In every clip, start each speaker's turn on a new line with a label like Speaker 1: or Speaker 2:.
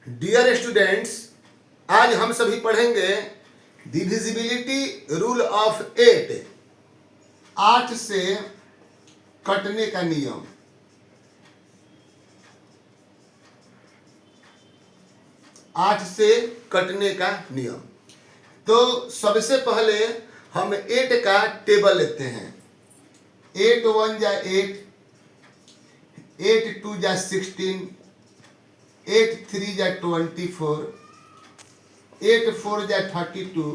Speaker 1: Dear students, आज हम सभी पढ़ेंगे डिविजिबिलिटी रूल ऑफ 8, 8 से कटने का नियम। आठ से कटने का नियम। तो सबसे पहले हम 8 का टेबल लेते हैं। 8 1 जा 8, 8 2 जा 16, 8 3 जा 24, 8 4 जा 32,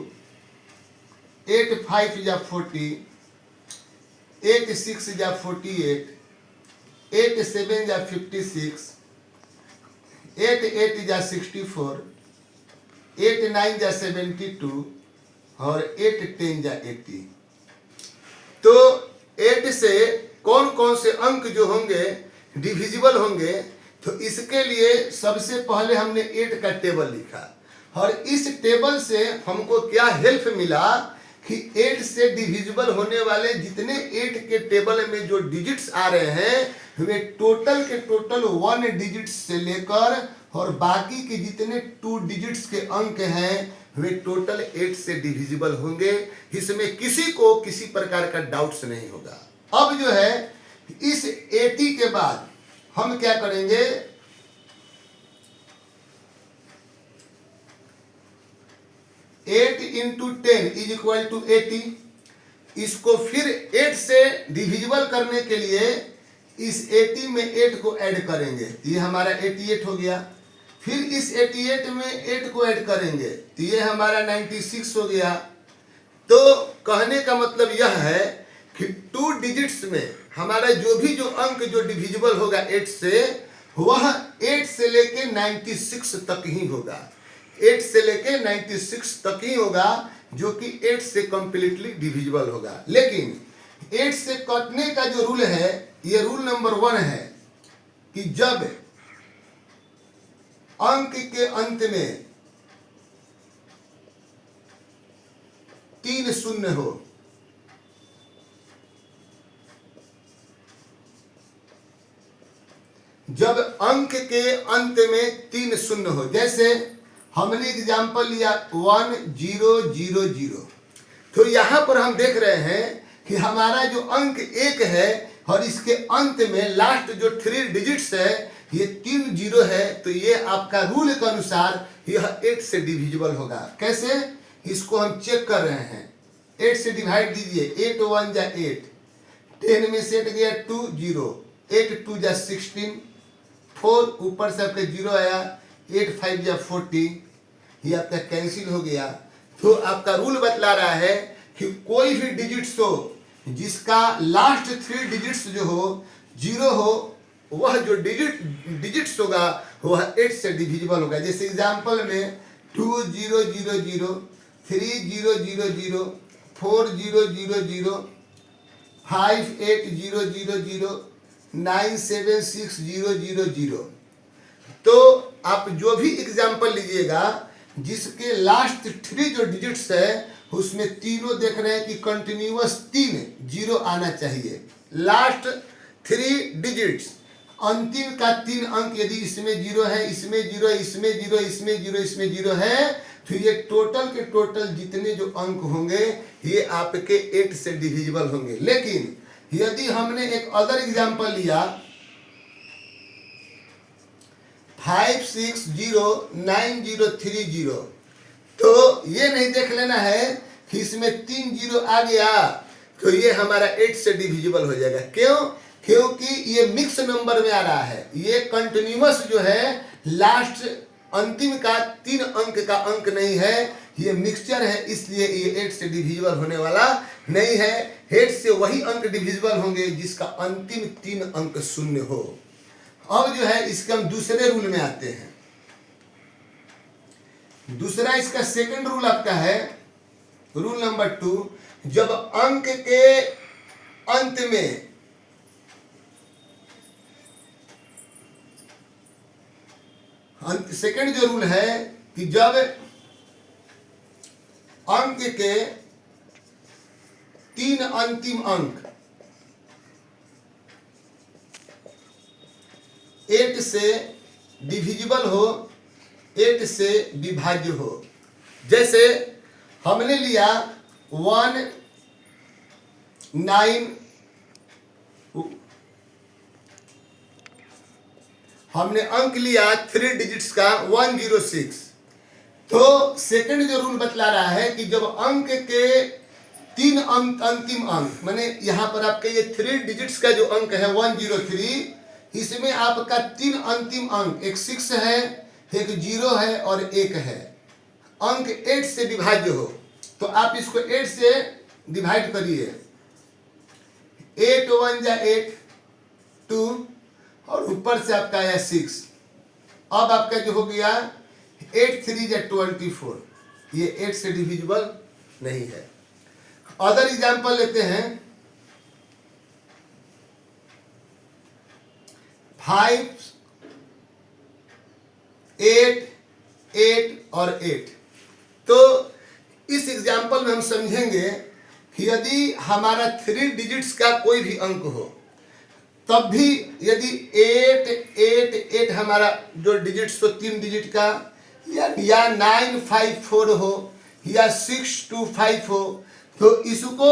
Speaker 1: 8 5 जा 40, 8 6 जा 48, 8 7 जा 56, 8 8 जा 64, 8 9 जा 72 और 8 10 जा 80। तो 8 से कौन कौन से अंक जो होंगे डिविजिबल होंगे, तो इसके लिए सबसे पहले हमने 8 का टेबल लिखा और इस टेबल से हमको क्या हेल्प मिला कि 8 से डिविजिबल होने वाले जितने 8 के टेबल में जो डिजिट्स आ रहे हैं वे टोटल के टोटल 1 डिजिट्स से लेकर और बाकी के जितने 2 डिजिट्स के अंक हैं वे टोटल 8 से डिविजिबल होंगे। इसमें किसी को किसी प्रकार का डाउट्स नहीं होगा। अब जो है इस 80 के बाद हम क्या करेंगे, eight into 10 is equal to 80। इसको फिर 8 से डिविजिबल करने के लिए इस 80 में 8 को ऐड करेंगे, ये हमारा 88 हो गया। फिर इस 88 में 8 को ऐड करेंगे तो ये हमारा 96 हो गया। तो कहने का मतलब यह है कि 2 डिजिट्स में हमारा जो भी जो अंक जो डिविजिबल होगा 8 से, वह 8 से लेके 96 तक ही होगा। 8 से लेके 96 तक ही होगा, जो कि 8 से कंप्लीटली डिविजिबल होगा। लेकिन 8 से कटने का जो रूल है, ये रूल नंबर 1 है कि जब अंक के अंत में 3 शून्य हो, जब अंक के अंत में 3 शून्य हो, जैसे हमने एग्जाम्पल लिया 1 0 0 0, तो यहां पर हम देख रहे हैं कि हमारा जो अंक 1 है और इसके अंत में लास्ट जो 3 डिजिट्स है ये 3 0 है, तो ये आपका रूल के अनुसार यह 8 से डिविजिबल होगा। कैसे, इसको हम चेक कर रहे हैं। 8 से डिवाइड दीजिए, 8 1 जा 8, 10 में सेट गया 2 0, 8 2 जा 16, 4 ऊपर से आपका 0 आया, 8 5 जा 40, ये आपका कैंसिल हो गया। तो आपका रूल बतला रहा है कि कोई भी डिजिट्स हो जिसका लास्ट 3 डिजिट्स जो हो 0 हो, वह जो डिजिट्स होगा वह 8 से डिविजिबल होगा। जैसे एग्जांपल में 2 0 0 0, 3 0 0 0, 4 0 0 0, 5 8 0 0 0, 9 7 6 0 0 0। तो आप जो भी एग्जांपल लीजिएगा जिसके लास्ट 3 जो डिजिट्स है उसमें तीनों देख रहे हैं कि कंटिन्यूअस 3 0 आना चाहिए। लास्ट 3 डिजिट्स, अंतिम का 3 अंक यदि इसमें 0 है, इसमें 0 है, इसमें 0, इसमें 0, इसमें 0 है, तो ये टोटल के टोटल जितने जो अंक होंगे ये आपके 8 से डिविजिबल होंगे। लेकिन यदि हमने एक अदर एग्जांपल लिया 5 6 0 9 0 3 0, तो ये नहीं देख लेना है कि इसमें 3 0 आ गया तो ये हमारा 8 से डिविजिबल हो जाएगा। क्यों? क्योंकि ये मिक्स नंबर में आ रहा है। ये कंटिन्यूअस जो है लास्ट अंतिम का 3 अंक का अंक नहीं है, ये मिक्सचर है, इसलिए ये 8 से डिविजिबल होने वाला नहीं है। 8 से वही अंक डिविजिबल होंगे जिसका अंतिम 3 अंक शून्य हो। अब जो है इसके हम दूसरे रूल में आते हैं। दूसरा इसका सेकंड रूल आपका है रूल नंबर 2, जब अंक के अंत में सेकंड जो रूल है कि जब अंक के 3 अंतिम अंक 8 से डिविजिबल हो 8 से विभाज्य हो। जैसे हमने लिया 1 9, हमने अंक लिया 3 डिजिट्स का 106। तो सेकंड जो रूल बतला रहा है कि जब अंक के 3 अंक अंतिम अंक, माने यहाँ पर आपके ये 3 डिजिट्स का जो अंक है 103, इसमें आपका 3 अंतिम अंक, एक 6 है, एक 0 है और 1 है, अंक 8 से विभाज्य हो, तो आप इसको 8 से डिवाइड करिए। 8 1 जा 8 2 और ऊपर से आपका आया 6। अब आपका जो हो गया 8 3 जा 24, ये 8 से डिविजिबल नहीं है। अदर एग्जाम्पल लेते हैं। 5 8 8 और 8। तो इस एग्जाम्पल में हम समझेंगे कि यदि हमारा 3 डिजिट्स का कोई भी अंक हो, तब भी यदि 8 8 8 हमारा जो डिजिट्स हो 3 डिजिट का, या 9 5 4 हो या 6 2 5 हो, तो इसको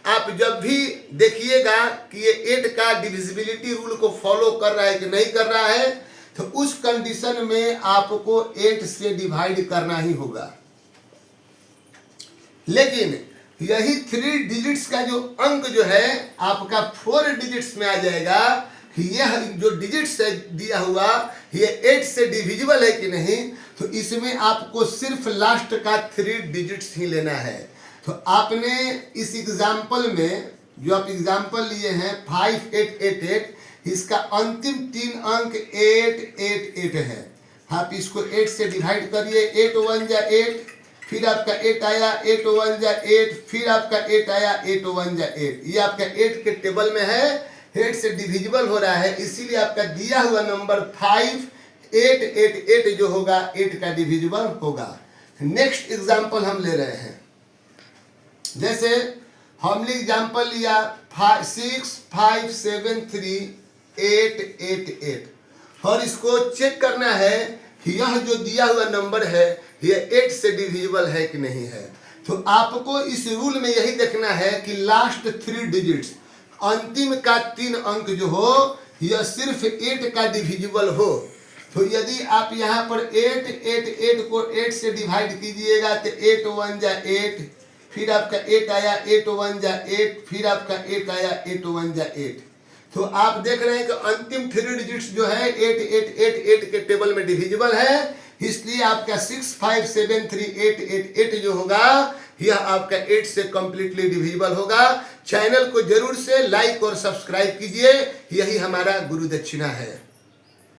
Speaker 1: आप जब भी देखिएगा कि ये 8 का डिविजिबिलिटी रूल को फॉलो कर रहा है कि नहीं कर रहा है, तो उस कंडीशन में आपको 8 से डिवाइड करना ही होगा। लेकिन यही 3 डिजिट्स का जो अंक जो है आपका 4 डिजिट्स में आ जाएगा कि यह जो डिजिट्स है दिया हुआ ये 8 से डिविजिबल है कि नहीं, तो इसमें आपको सिर्फ लास्ट का 3 डिजिट्स ही लेना है। तो आपने इस एग्जाम्पल में जो आप एग्जाम्पल लिए हैं 5 8 8 8, इसका अंतिम 3 अंक 8 8 8 है। आप इसको 8 से डिवाइड करिए। 8 1 जा 8, फिर आपका 8 आया, 8 1 जा 8, फिर आपका 8 आया, 8 1 जा 8। ये आपका 8 के टेबल में है, 8 से डिविजिबल हो रहा है, इसीलिए आपका दिया हुआ नंबर 5 8 8 8 जो होगा 8 का डिविजिबल होगा। नेक्स्ट एग्जाम्पल हम ले रहे हैं। जैसे हमने एग्जाम्पल लिया 6 5 7 3 8 8 8 और इसको चेक करना है कि यह जो दिया हुआ नंबर है ये 8 से डिविजिबल है कि नहीं है। तो आपको इस रूल में यही देखना है कि लास्ट 3 डिजिट्स, अंतिम का 3 अंक जो हो यह सिर्फ 8 का डिविजिबल हो। तो यदि आप यहाँ पर 8 8 8 को 8 से डिवाइड कीजिएगा तो 8 1 जा 8, फिर आपका 8 आया, 8 1 जा 8, फिर आपका 8 आया, 8 1 जा 8। तो आप देख रहे हैं कि अंतिम 3 डिजिट्स जो है 8 8 8 8 के टेबल में डिविजिबल है, इसलिए आपका 6 5 7 3 8 8 8 जो होगा यह आपका 8 से कंप्लीटली डिविजिबल होगा। चैनल को जरूर से लाइक और सब्सक्राइब कीजिए, यही हमारा गुरु दक्षिणा है।